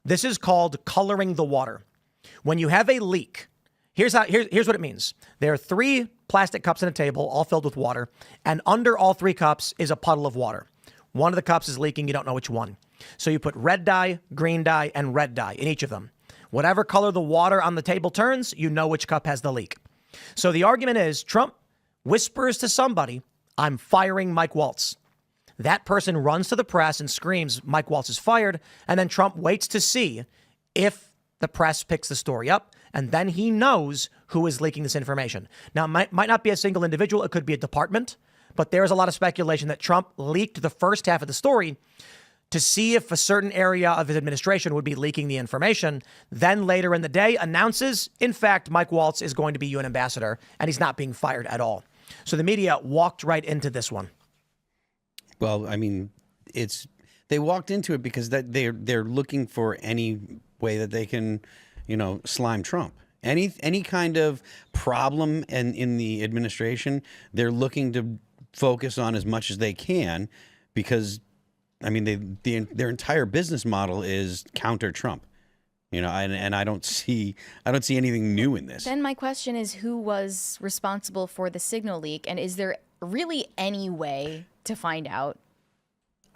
This is called coloring the water. When you have a leak, here's what it means. There are 3 plastic cups on a table, all filled with water, and under all 3 cups is a puddle of water. One of the cups is leaking. You don't know which one. So you put red dye, green dye, and red dye in each of them. Whatever color the water on the table turns, you know which cup has the leak. So the argument is Trump whispers to somebody, I'm firing Mike Waltz. That person runs to the press and screams, Mike Waltz is fired. And then Trump waits to see if the press picks the story up. And then he knows who is leaking this information. Now, it might not be a single individual. It could be a department. But there's a lot of speculation that Trump leaked the first half of the story to see if a certain area of his administration would be leaking the information. Then later in the day announces, in fact, Mike Waltz is going to be UN ambassador and he's not being fired at all. So the media walked right into this one. Well, I mean, they walked into it because they're looking for any way that they can, slime Trump. Any kind of problem in the administration, they're looking to focus on as much as they can because, I mean, their entire business model is counter Trump. And I don't see anything new in this. Then my question is, who was responsible for the signal leak, and is there really any way to find out?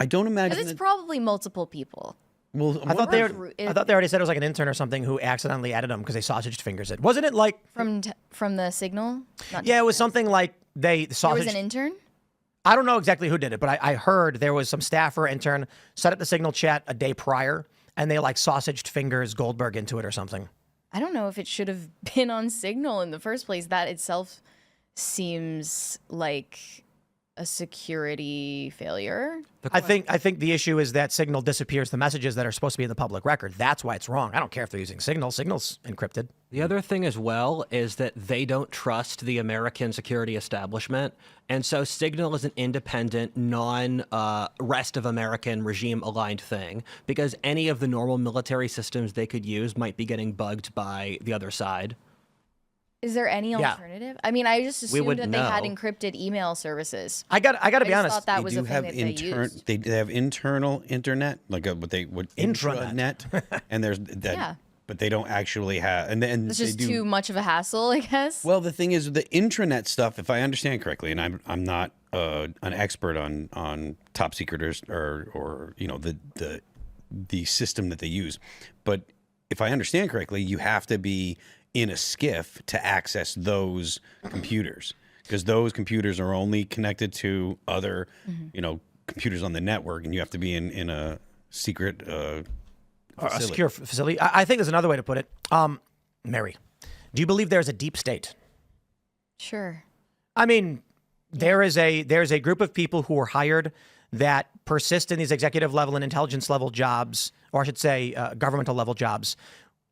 I don't imagine it's probably multiple people. Well, I thought they already said it was like an intern or something who accidentally added them because they sausage fingers it. Wasn't it like from the signal? Yeah, it was something like they sausage. There was an intern. I don't know exactly who did it, but I heard there was some staff or intern set up the signal chat a day prior, and they like sausaged fingers Goldberg into it or something. I don't know if it should have been on Signal in the first place. That itself seems like a security failure. I think the issue is that Signal disappears the messages that are supposed to be in the public record. That's why it's wrong. I don't care if they're using Signal. Signal's encrypted. The other thing as well is that they don't trust the American security establishment. And so Signal is an independent, non-rest of American regime-aligned thing because any of the normal military systems they could use might be getting bugged by the other side. Is there any alternative? I mean, I just assumed that they had know. encrypted email services. I got to be honest. Thought that was a thing that they used. They have internal internet, like what intranet, and there's that. Yeah. But they don't actually have, and it's just too much of a hassle, I guess. Well, the thing is, the intranet stuff, if I understand correctly, and I'm not an expert on top secret or the system that they use, but if I understand correctly, you have to be in a skiff to access those computers because those computers are only connected to other, computers on the network, and you have to be in a secret a secure facility. I think there's another way to put it. Mary, do you believe there's a deep state? Sure. I mean, there's a group of people who are hired that persist in these executive level and intelligence level jobs, or I should say governmental level jobs,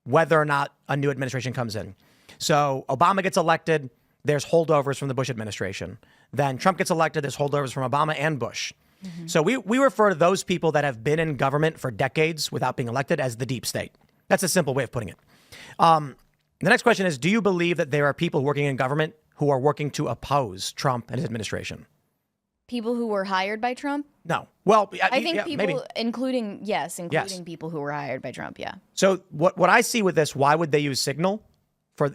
whether or not a new administration comes in. So Obama gets elected, there's holdovers from the Bush administration. Then Trump gets elected, there's holdovers from Obama and Bush. Mm-hmm. So we refer to those people that have been in government for decades without being elected as the deep state. That's a simple way of putting it. The next question is, do you believe that there are people working in government who are working to oppose Trump and his administration? People who were hired by Trump? No. Well, I think people, maybe. including people who were hired by Trump, yeah. So what I see with this, why would they use Signal for,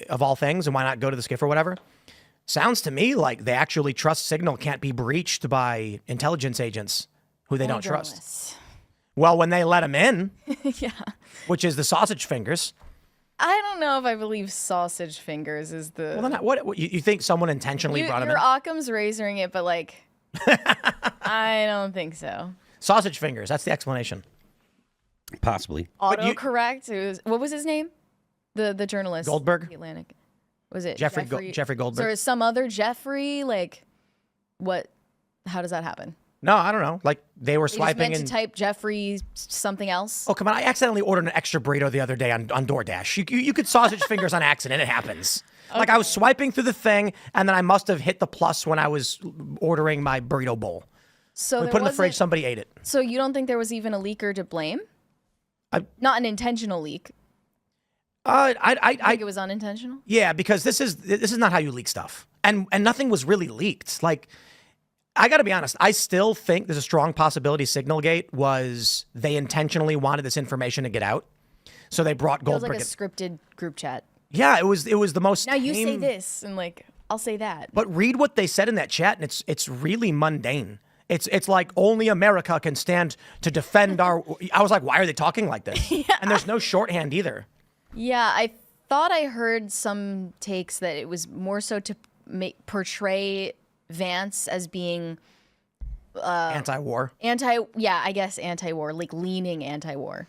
of all things, and why not go to the skiff or whatever? Sounds to me like they actually trust Signal can't be breached by intelligence agents who they don't trust. Well, when they let them in, yeah, which is the sausage fingers. I don't know if I believe sausage fingers is the... Well, then what you think someone intentionally brought him in? Your Occam's razoring it, but I don't think so. Sausage fingers, that's the explanation. Possibly. Autocorrect. What was his name? The journalist. Goldberg? The Atlantic. Was it Jeffrey Goldberg? Or some other Jeffrey? What? How does that happen? No, I don't know. They were swiping and type Jeffrey something else. Oh, come on! I accidentally ordered an extra burrito the other day on DoorDash. You could sausage fingers on accident. It happens. Okay. I was swiping through the thing, and then I must have hit the plus when I was ordering my burrito bowl. So we put it in the fridge. Somebody ate it. So you don't think there was even a leaker to blame? Not an intentional leak. I think it was unintentional. Yeah, because this is not how you leak stuff, and nothing was really leaked. I got to be honest. I still think there's a strong possibility Signalgate was they intentionally wanted this information to get out. So they brought Feels Goldberg. like a scripted group chat. Yeah, it was the most Now you say tame- this, and like I'll say that. But read what they said in that chat, and it's really mundane. It's like only America can stand to defend our. I was like, why are they talking like this? And there's no shorthand either. Yeah, I thought I heard some takes that it was more so to portray Vance as being Anti-war. anti-war, like leaning anti-war.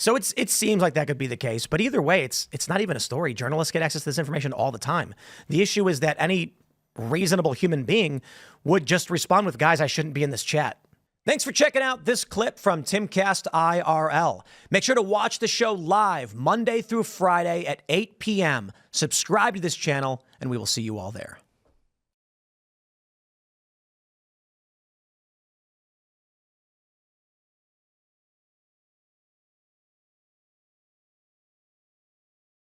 So it seems like that could be the case, but either way, it's not even a story. Journalists get access to this information all the time. The issue is that any reasonable human being would just respond with, guys, I shouldn't be in this chat. Thanks for checking out this clip from Timcast IRL. Make sure to watch the show live Monday through Friday at 8 p.m. Subscribe to this channel, and we will see you all there.